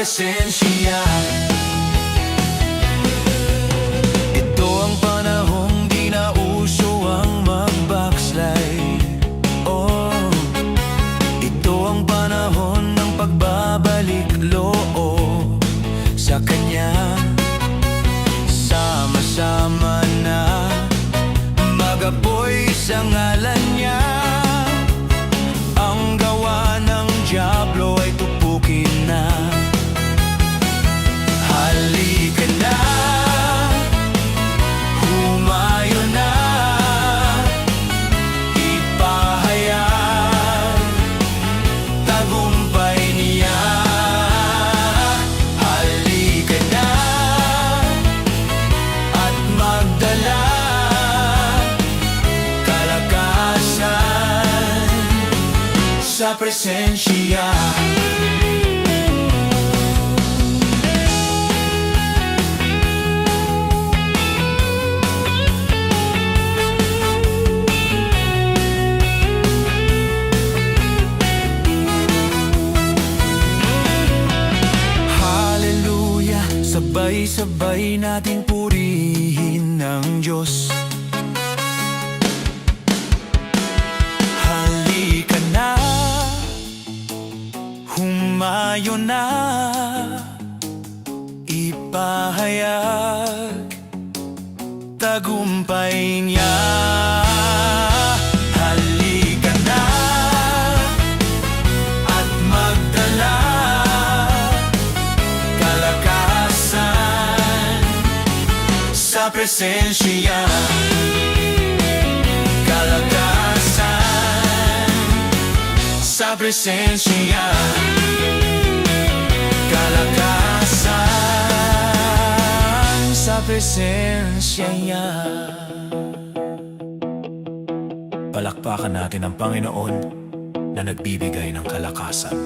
presensya. Ito ang panahong di na uso ang mag-backslide. Oh, ito ang panahon ng pagbabalik loob sa Kanya. Sama-sama na mag-apoy sa ngalan Niya. Ang gawa ng dyablo ay tupukin na. Halika na, humayo na, ipahayag tagumpay Niya. Halika na at magdala kalakasan sa presensya. Hallelujah, sabay-sabay nating purihin ng Diyos. Halika na, humayo na, ipahayag tagumpay Niya. Halika na at magdala kalakasan sa presensya. Kalakasan sa presensya. Kalakasan sa presensya Niya. Palakpakan natin ang Panginoon na nagbibigay ng kalakasan.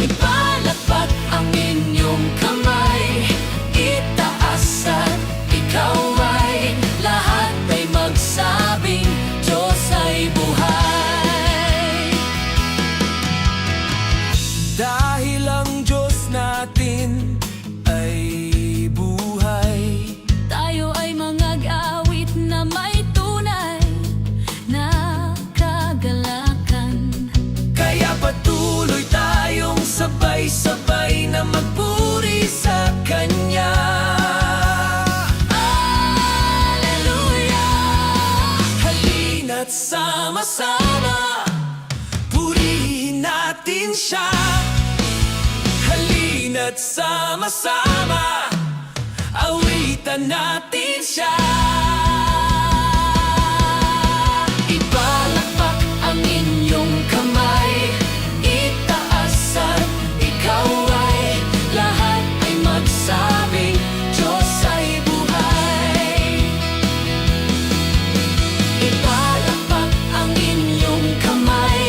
Ipalakpak ang inyong kamay, itaas at ikaw ay lahat ay magsabing Diyos ay buhay. Dahil ang Diyos natin ay buhay. Tayo ay mag-awit na may tunay na kagalakan. Kaya patuloy tayong sabay-sabay na magpuri sa Kanya. Hallelujah! Halina't sama-sama, purihin natin Siya. Halina't sama-sama, awitan natin Siya. Ipalakpak ang inyong kamay, itaas at ikaw ay lahat ay magsabing Diyos ay buhay. Ipalakpak ang inyong kamay,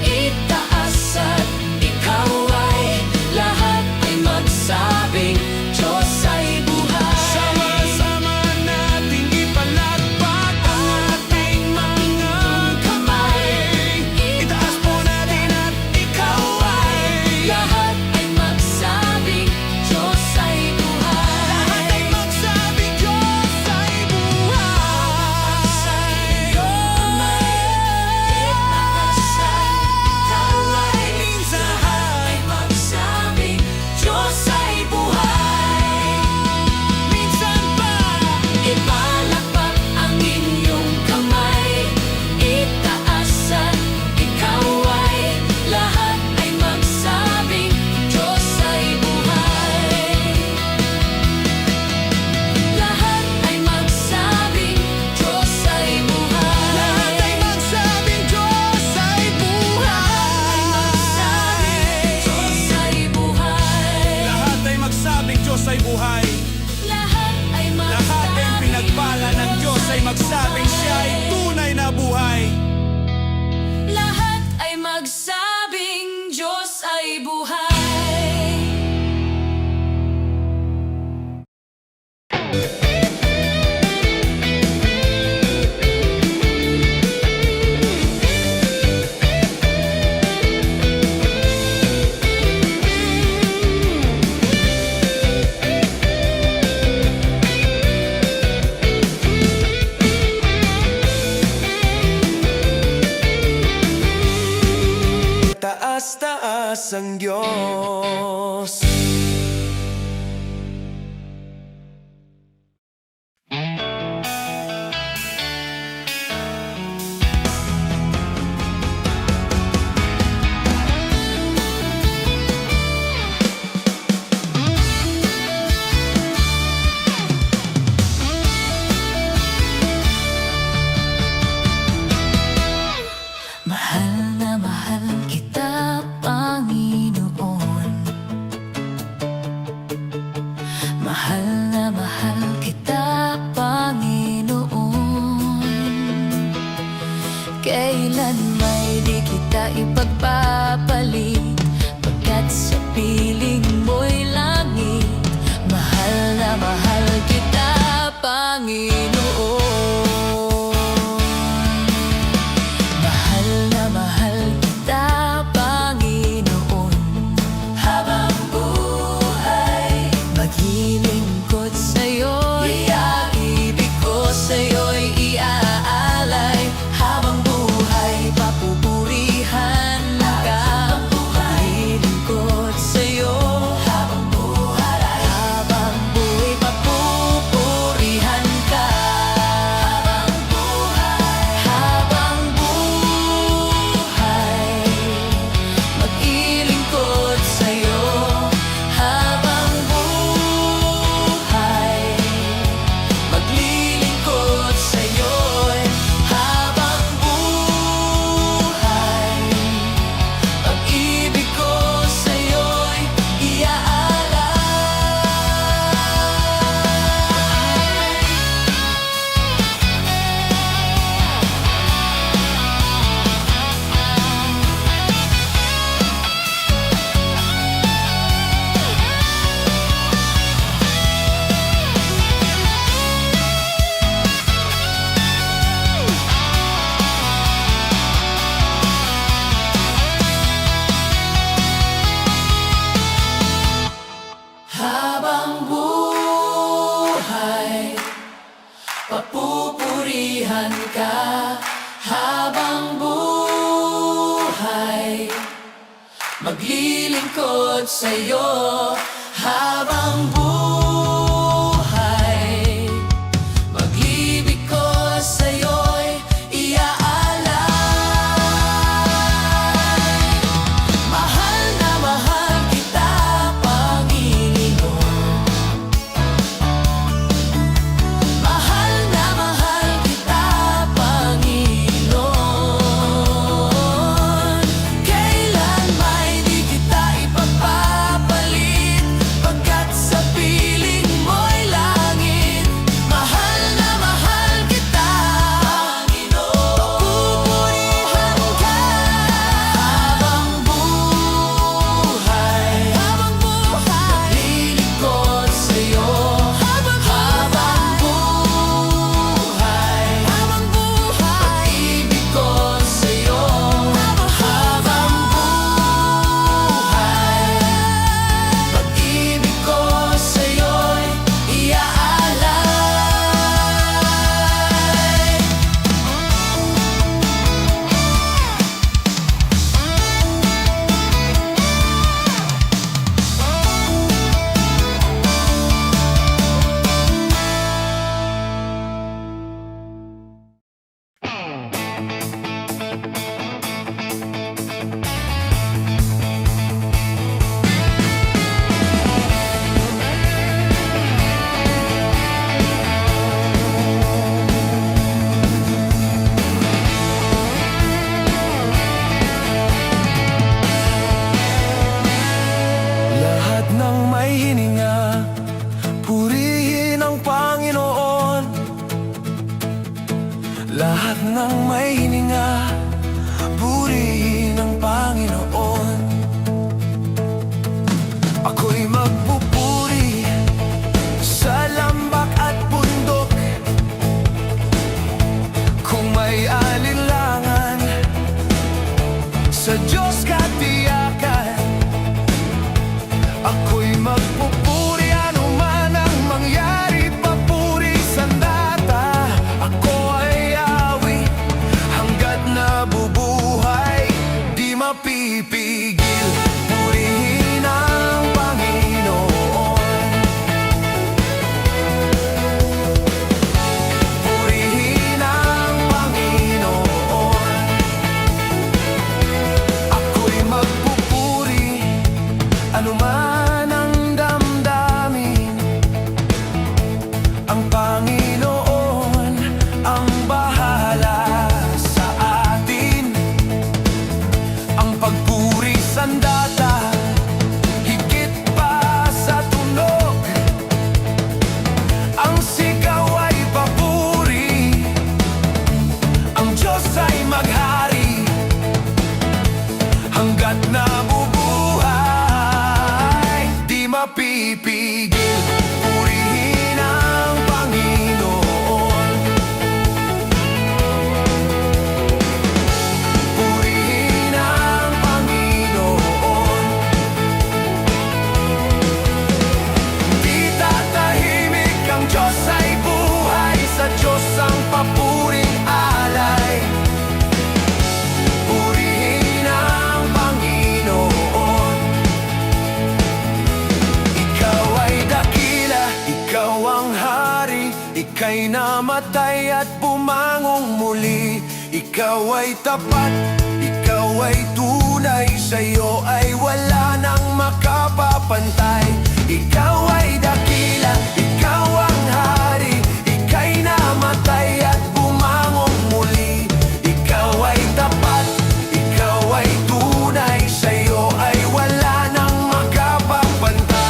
itaas at ikaw ay lahat ay magsabing Diyos ay buhay. Sama-sama nating ipalakpak ang ating mga kamay. Itaas po natin at ikaw ay Lahat ay magsabing Diyos ay buhay. lahat ay magsabing Diyos ay buhay. Minsan Diyos ay buhay. minsan pa Ipalakpak ang inyong kamay, itaas at ikaw ay lahat ay magsabing Diyos ay buhay. Lahat ay magsabing Diyos ay buhay. lahat ay magsabing Diyos ay buhay. Diyos ay buhay. Lahat ay magsabing Diyos ay buhay. Lahat ay Lahat ay pinagpala ng Diyos ay magsabing Siya ay tunay na buhay. Lahat ay magsabing Diyos ay buhay. Taas-taas ang Diyos. Mahal kita, Panginoon. Mahal na mahal kita, Panginoon. Kailan may di kita ipagpapalit, pagkat sa piling mo'y langit. Mahal na mahal kita, Panginoon. Mahal na mahal kita, Panginoon. Habang buhay, maglilingkod sa'yo'y ibig ko sa'yo'y iaalay. Habang buhay, papupurihan ko sa'yo habang buhay. Pag-ibig ko sa'yo'y iaalay. Mahal na mahal kita, Panginoon. Mahal na mahal kita, Panginoon. Kailan may di kita ipagpapalit, pagkat sa piling mo'y langit. Mahal na mahal kita, Panginoon. Pupurihan ka habang buhay. Habang buhay, naglilingkod sa'yo habang buhay. Habang buhay, pag-ibig ko sa'yo habang buhay. Pag-ibig ko sa'yo'y iaalay. Lahat ng may hininga, purihin ang Panginoon. Lahat ng may hininga, purihin ang Panginoon. Ako'y magpupuri sa lambak at bundok. Kung may alinlangan, sa Diyos katiyakan. Ako'y magpupuri anuman ang mangyari, papuri sandata. Ako ay awi hanggat nabubuhay, di mapipigil. Purihin ang Panginoon. Purihin ang Panginoon. Ako'y magpupuri anuman ang damdamin. Ang Panginoon ang bahala sa atin. Ang pagpuri sandata, higit pa sa tunog. Ang sigaw ay papuri. Ang Diyos ay maghari hanggat nabubuhay, di mapipigil. Purihin ang Panginoon. Purihin ang Panginoon. Di tatahimik, ang Diyos ay buhay. Sa Diyos ang papuring alay. Purihin ang Panginoon. Ikaw ay dakila, ikaw ang hari. Ika'y namatay at bumangong muli. Ikaw ay tapat, ikaw ay tunay. Sa'yo ay wala nang makapapantay. Ikaw ay dakila, ikaw ang hari. Ika'y namatay at bumangong muli. Ikaw ay tapat, ikaw ay tunay. Sa'yo ay wala nang makapapantay.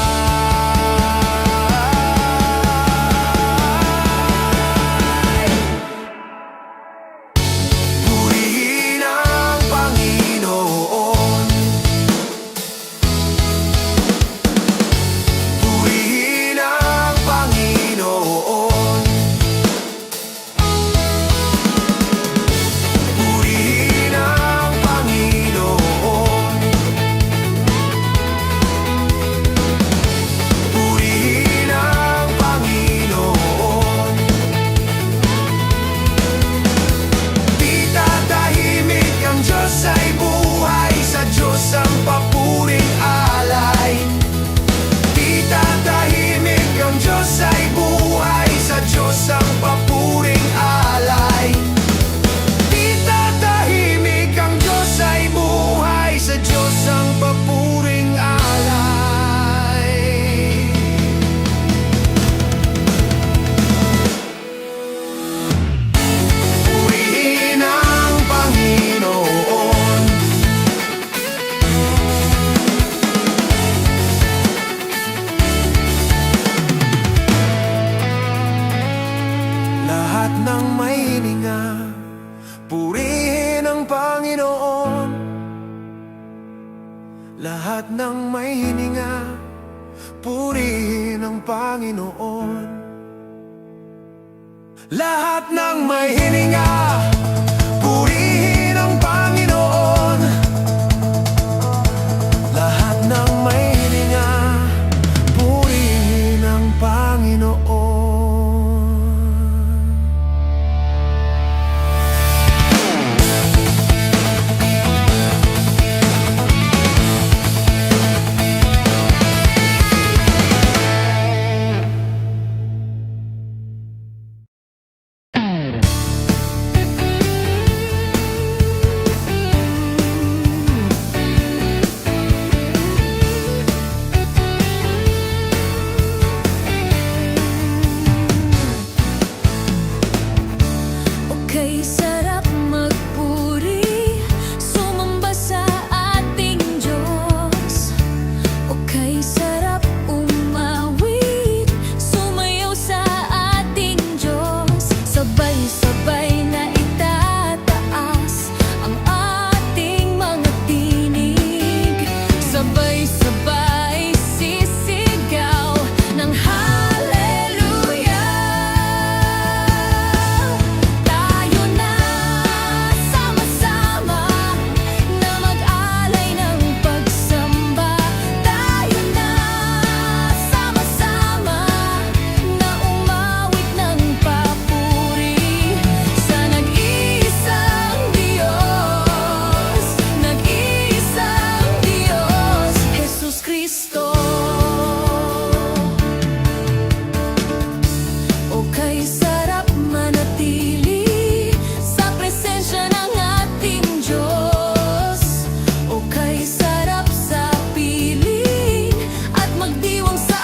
Purihin ang Panginoon. purihin ang Panginoon. Lahat ng may hininga, purihin ang Panginoon. Lahat ng may hininga, purihin ang Panginoon. Okay, sarap magpuri, sumamba sa ating Diyos. Okay, sarap umawit, sumayaw sa ating Diyos. Sabay-sabay na itataas ang ating mga tinig. Sabay-sabay sisigaw ng hallelujah. Tayo na sama-sama na mag-alay ng pagsamba. Tayo na sama-sama na umawit ng papuri sa nag-iisang Diyos, nag-iisang Diyos, Jesus Cristo. Okay, sarap manatili sa presensya ng ating Diyos. Okay, sarap sa piling at magdiwang sa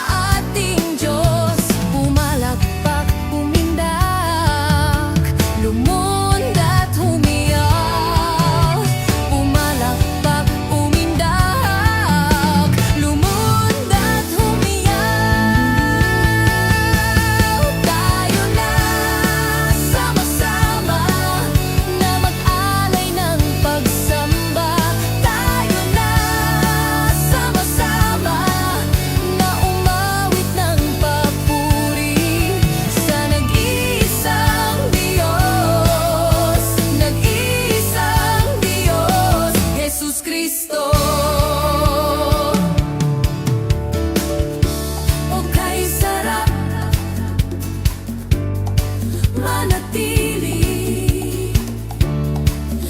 ating Diyos. Pumalakpak, pumindak, lumundat, humiyak. Pumalakpak, pumindak, lumundat, humiyak. Tayo na sama-sama na mag-alay ng pagsamba. Tayo na sama-sama na umawit ng papuri sa nag-iisang Diyos, nag-iisang Diyos, Jesus Cristo. Okay, sarap manatili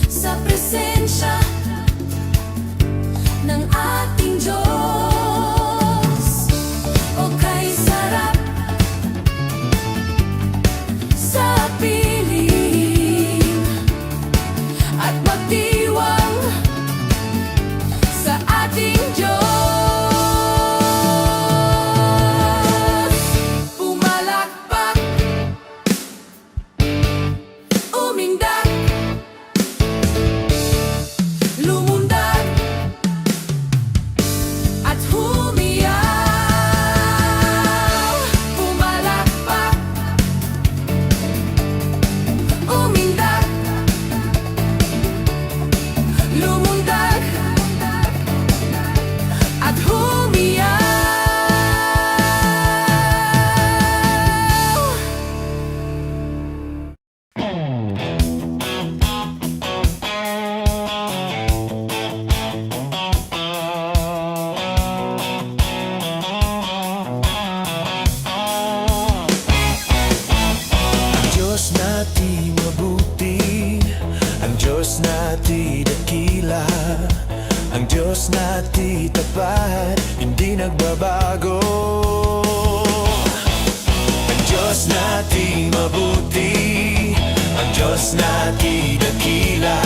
sa presensya ng ating Diyos. Okay, sarap sa piling at magdiwang sa ating Diyos. Pumalakpak, umindak, lumundag at humiyaw. Pumalakpak, umindak, lumundag at humiyaw. Ang Diyos natin mabuti, ang Diyos natin dakila, ang Diyos natin tapat, hindi nagbabago. Ang Diyos natin mabuti, ang Diyos natin dakila,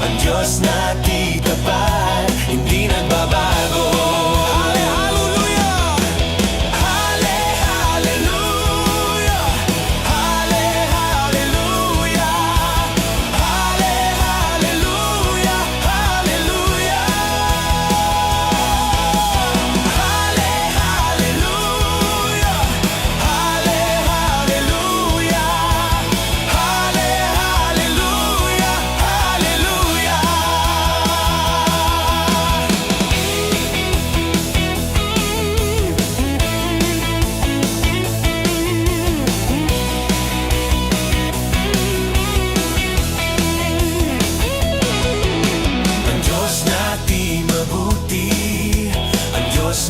ang Diyos natin tapat, hindi nagbabago. Hallelujah! Hallelujah! Hallelujah! Hallelujah! Hallelujah! Hallelujah! Hallelujah! Hallelujah! Hallelujah!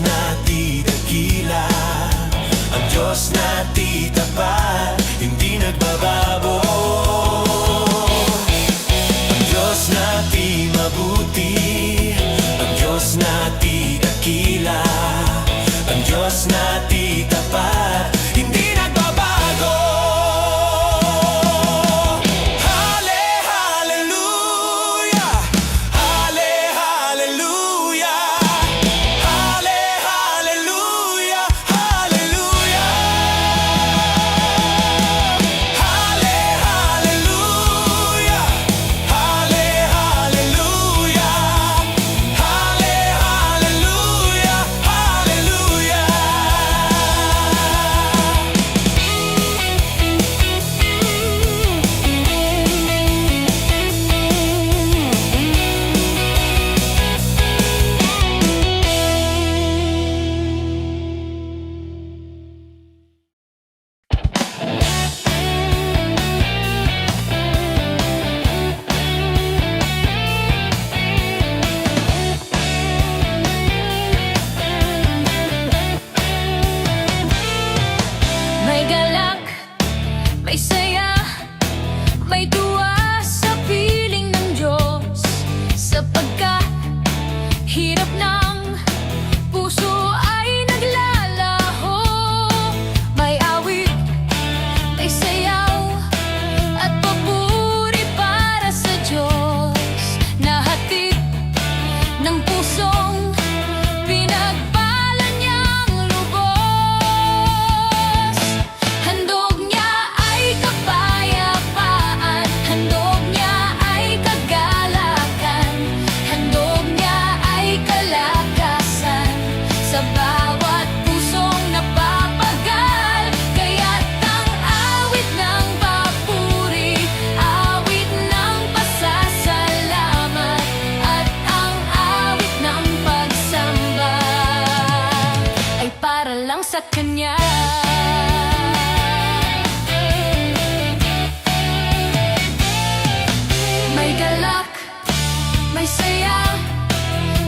na di dakila, ang Diyos na di tapat, hindi nagbabago. Ang Diyos na di mabuti, ang Diyos na di dakila, ang Diyos na di tapat, hindi nagbabago. Hallelujah, hallelujah, hallelujah, hallelujah, hallelujah, hallelujah, hallelujah. May galak, may saya, may tuwa sa piling ng Diyos. Sapagkat hirap ng puso ay naglalaho. May awit, may sayaw, at papuri para sa Diyos. Nahatid ng pusong pinagpala niyang lubos. Handog niya ay kapayapaan, handog niya ay kagalakan, handog niya ay kalakasan sa bawat pusong napapagal. Kaya't ang awit ng papuri, awit ng pasasalamat, at ang awit ng pagsamba ay para lang sa Kanya. May galak, may saya,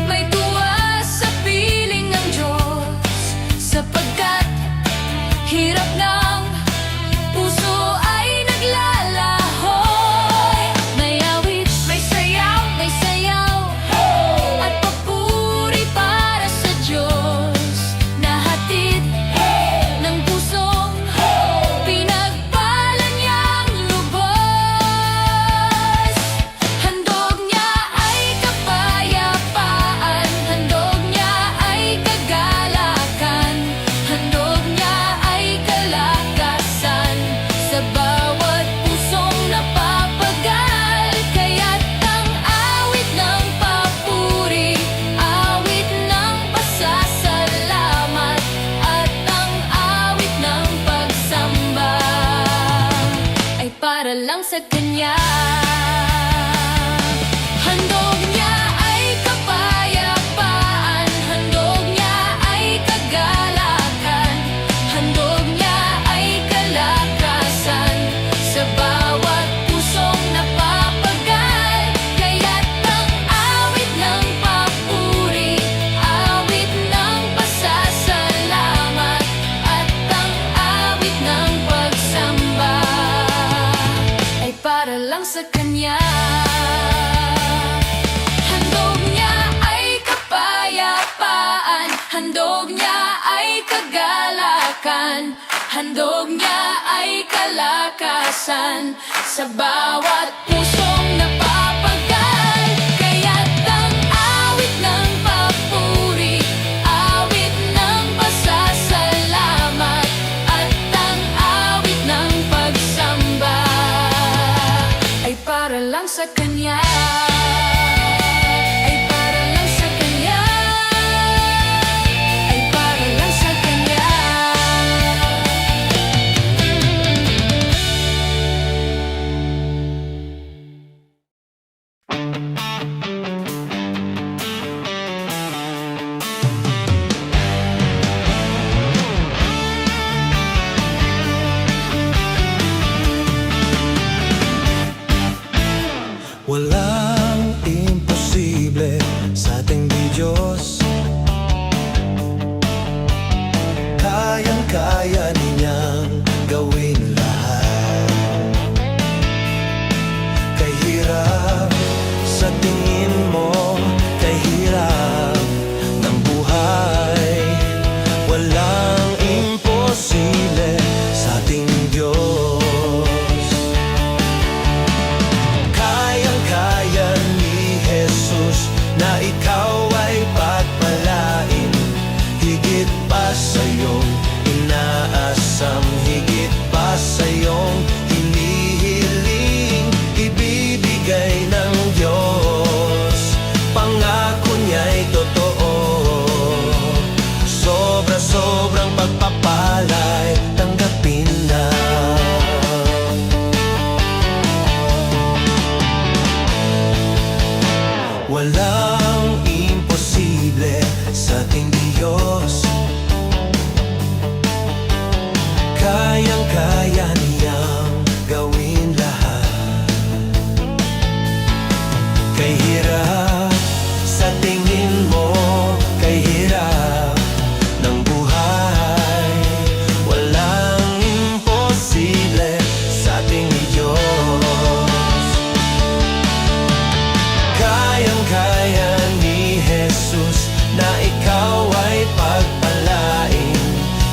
may tuwa sa piling ng Diyos. Sapagkat hirap ng puso ay naglalahoy. May awit, may sayaw, at papuri para sa Diyos. Nahatid ng pusong pinagpala niyang lubos. Handog niya ay kapayapaan, handog niya ay kagalakan, handog niya ay kalakasan sa bawat pusong napapagal. Kaya't ang awit ng papuri, awit ng pasasalamat, at ang awit ng pagsamba ay para lang sa Kanya. Handog niya ay kapayapaan, handog niya ay kagalakan, handog niya ay kalakasan sa bawat pusong napapagal. Kaya't ang awit ng papuri, awit ng pasasalamat, at ang awit ng pagsamba ay para lang sa Kanya. Handog niya ay kapayapaan, handog niya ay kagalakan, handog niya ay kalakasan sa bawat pusong napapagal. Kaya't ang awit ng papuri, awit ng pasasalamat, at ang awit ng pagsamba ay para lang sa Kanya. Ay para lang sa Kanya. Ay para lang sa Kanya. kakayanin niyang gawin lahat. Kahirap sa tingin mo, kahirap ng buhay, walang imposible sa ating Diyos. Kayang-kaya ni Jesus na ikaw ay pagpalain, higit pa sa iyong inaasam, higit pa sa iyong hinihiling, ibibigay ng Diyos. Pangako niya'y totoo, sobra-sobrang pagpapala'y tanggapin na. Walang imposible sa ating Diyos. Kayang-kaya niyang gawin lahat. Kahirap sa tingin mo, kahirap ng buhay, walang imposible sa ating Diyos. Kayang-kaya ni Jesus na ikaw ay pagpalain,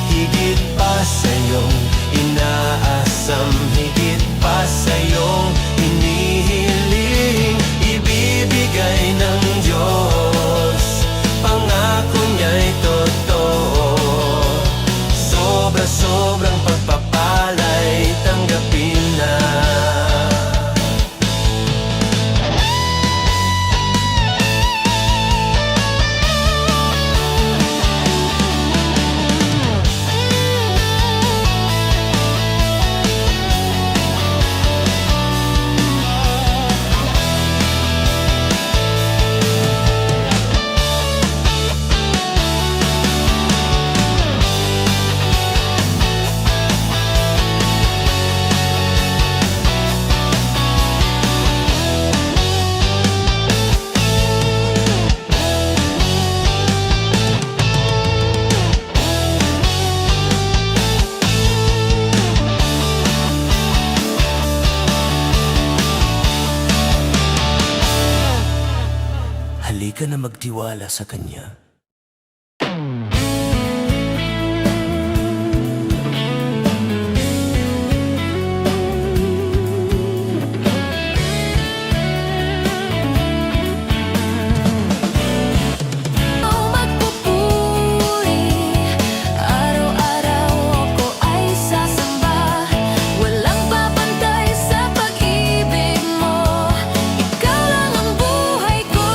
higit pa sa iyong inaasam, higit pa sa iyong hinihiling, ibibigay ng Diyos. Pangako niya'y totoo, sobra-sobrang pagpapala'y tanggapin na. Halika na magtiwala sa Kanya. Magpupuri, araw-araw ako ay sasamba. Walang papantay sa pag-ibig mo, ikaw lang ang buhay ko.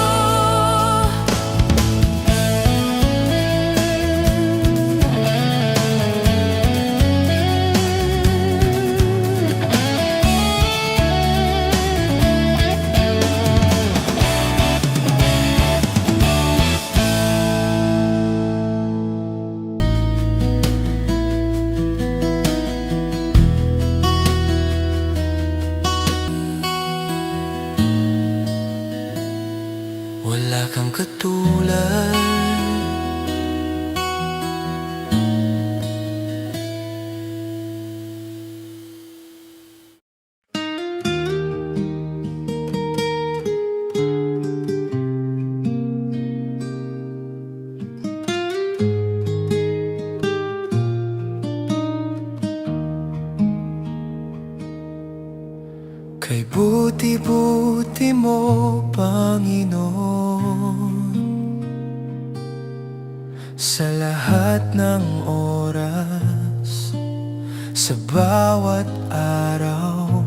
Wala kang katulad, kay buti-buti mo, Panginoon, sa lahat ng oras, sa bawat araw,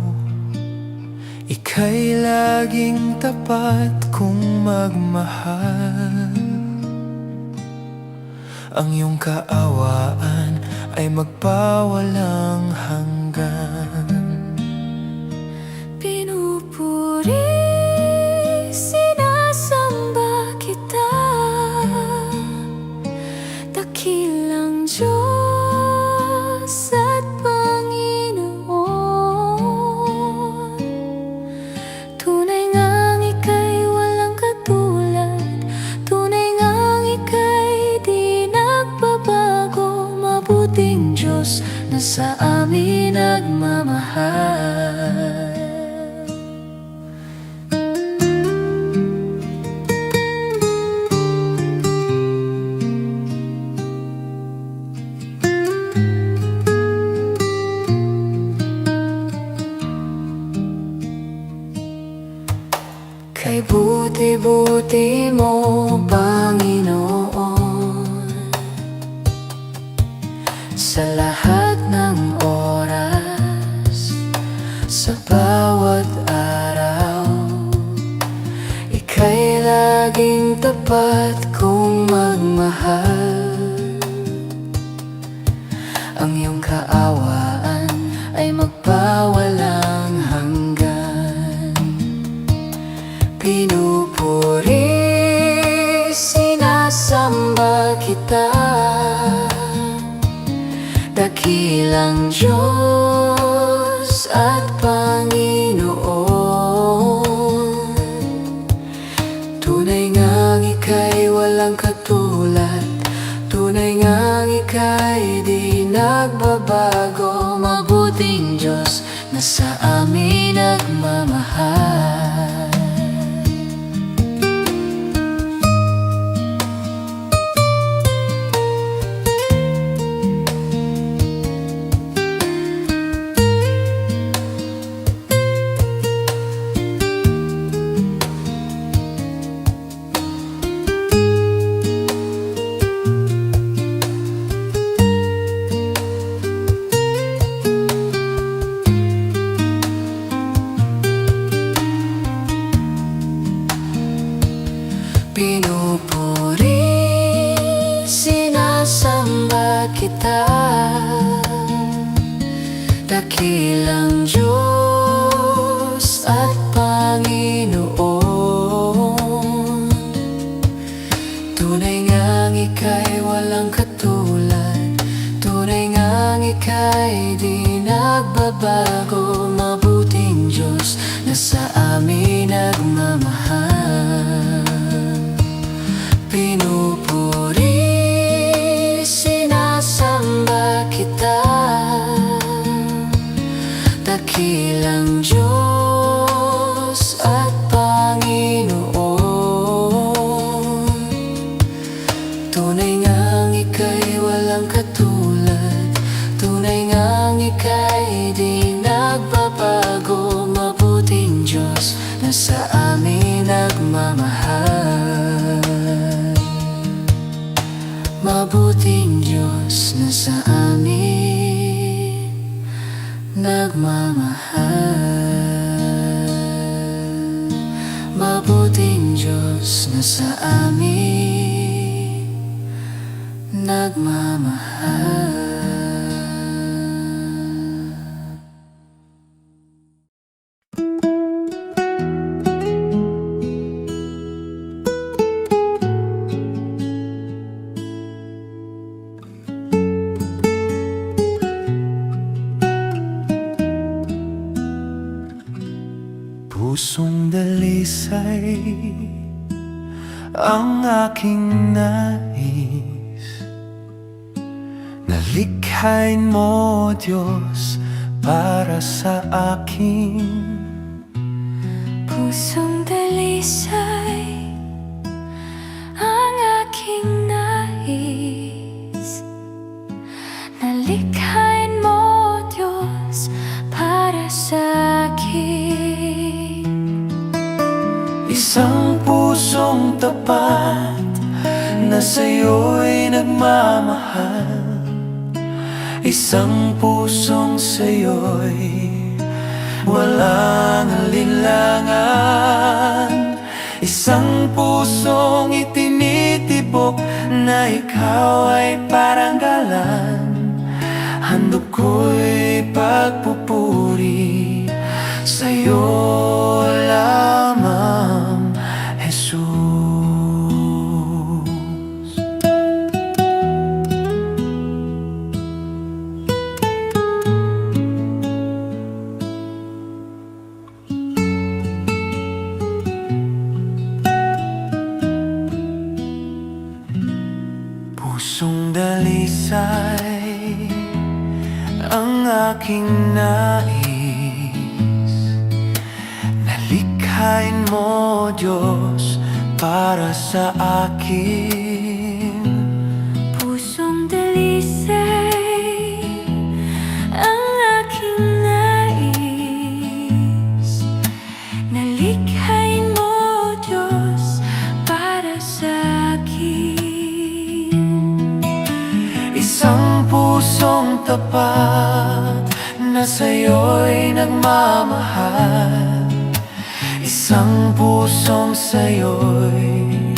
ika'y laging tapat kong magmahal. Ang iyong kaawaan ay magpawalang hanggan. Pinupuri, sinasamba kita, dakilang Diyos at Panginoon. Tunay ngang ika'y walang katulad, tunay ngang ika'y di nagbabago, mabuting Diyos sa lahat ng oras, sa bawat araw. Ika'y laging tapat kong magmahal. Ang iyong kaawaan ay magpawalang hanggan. Pinupuri, sinasamba kita, dakilang Diyos at Panginoon. Tunay ngang ika'y walang katulad, tunay ngang ika'y di nagbabago. Mabuting Diyos na sa amin nagmamahal. Pinupuri, sinasamba kita, dakilang Diyos at Panginoon. Tunay ngang ika'y walang katulad, tunay ngang ika'y di nagbabago. Mabuting Diyos na sa amin nagmamahal. Pinupuri, sinasamba kita, dakilang Diyos at Panginoon. Tunay ngang ika'y walang katulad, tunay ngang ika'y di nagbabago. Mabuting Diyos na sa amin nagmamahal. Mabuting Diyos na sa amin nagmamahal. Mabuting Diyos na sa amin nagmamahal. Pusong dalisay ang aking nais, nalikhain mo Diyos para sa akin. Pusong dalisay ang aking nais, nalikhain mo Diyos para sa akin. Isang pusong tapat na sa'yo'y nagmamahal, isang pusong sa'yo'y walang alinlangan, isang pusong itinitibok na ikaw ay paranggalan. Handog ko'y pagpupuri sa'yo lamang, Jesus. Pusong dalisay ang aking nais, nalikhain mo Diyos para sa akin. Pusong dalisay ang aking nais, nalikhain mo Diyos para sa akin. Isang pusong tapat na sa'yo'y nagmamahal. Isang pusong sa'yo'y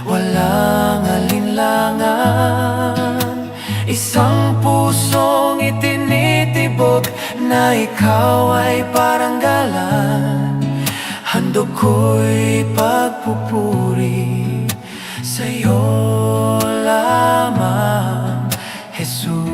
walang alinlangan. Isang pusong itinitibok na ikaw ay paranggalan. Handog ko'y pagpupuri sa'yo lamang, Jesus.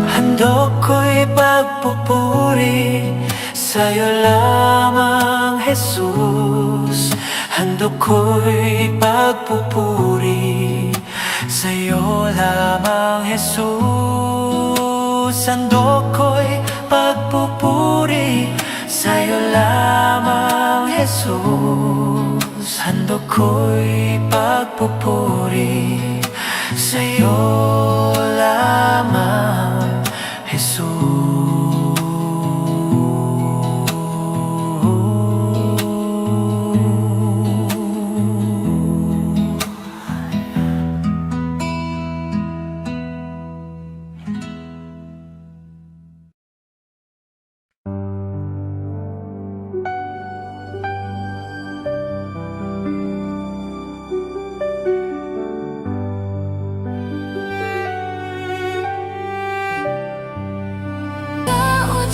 Handog ko'y pagpupuri sa'yo lamang, Jesus. Handog ko'y pagpupuri sa'yo lamang, Jesus. Handog ko'y pagpupuri sa'yo lamang, Jesus. Handog ko'y pagpupuri sa'yo lamang, Jesus.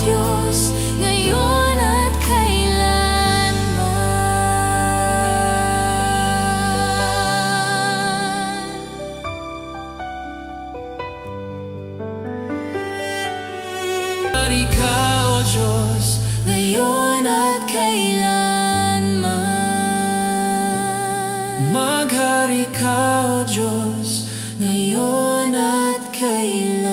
Diyos, ngayon at kailanman. Maghari ka, O Diyos, Ngayon at kailanman. maghari ka, O Diyos, Ngayon at kailanman.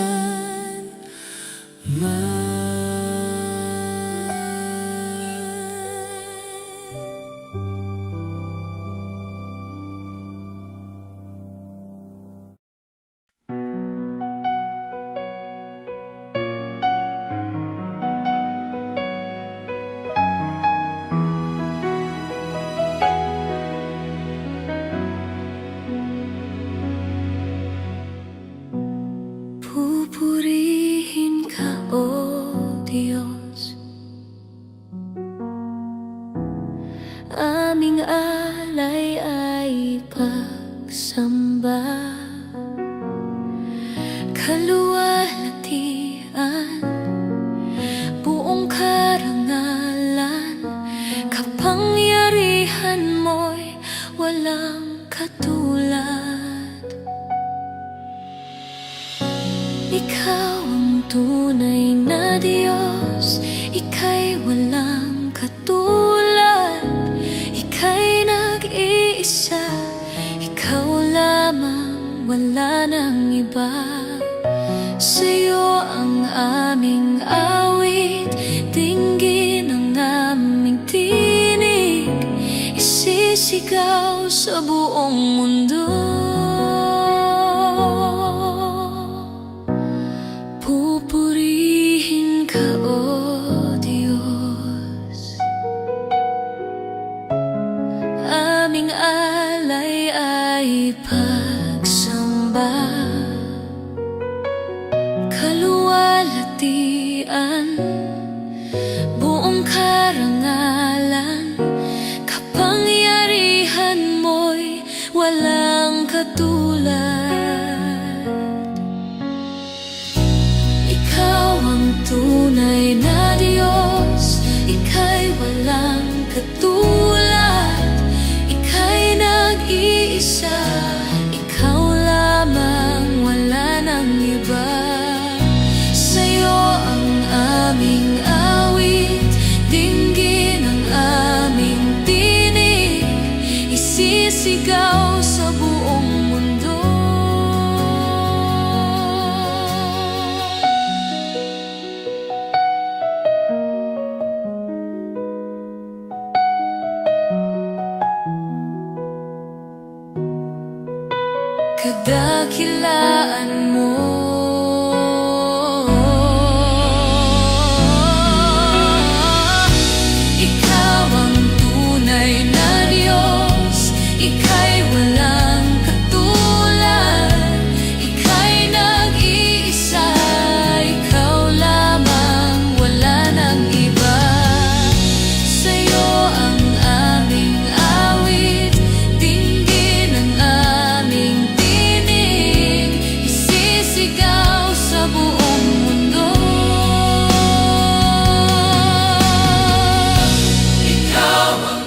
Pupurihin ka, O Diyos, aming alay ay pagsamba. Kaluwalhatian, buong karangalan, kapangyarihan mo'y walang katulad. Ikaw ang tunay na Diyos, Ika'y walang katulad. Ika'y nag-iisa, Ikaw lamang, wala nang iba. Sa'yo ang aming awit, dinggin ang aming tinig, isisigaw sa buong mundo. Pupurihin ka, O Diyos, aming alay ay pagsamba. Kaluwalhatian, buong karangalan, kapangyarihan mo'y walang katulad. Ikaw ang tunay na Diyos, Ika'y walang katulad. Ika'y nag-iisa, Ikaw lamang, wala nang iba. Sa'yo ang aming awit, dinggin ang aming tinig, kadakilaan mo. Ikaw ang tunay na Diyos, ika'y walang katulad, ika'y nag-iisa, ikaw lamang, wala nang iba. Sa'yo ang aming awit, dinggin ang aming tinig, isisigaw sa buong mundo. Ikaw ang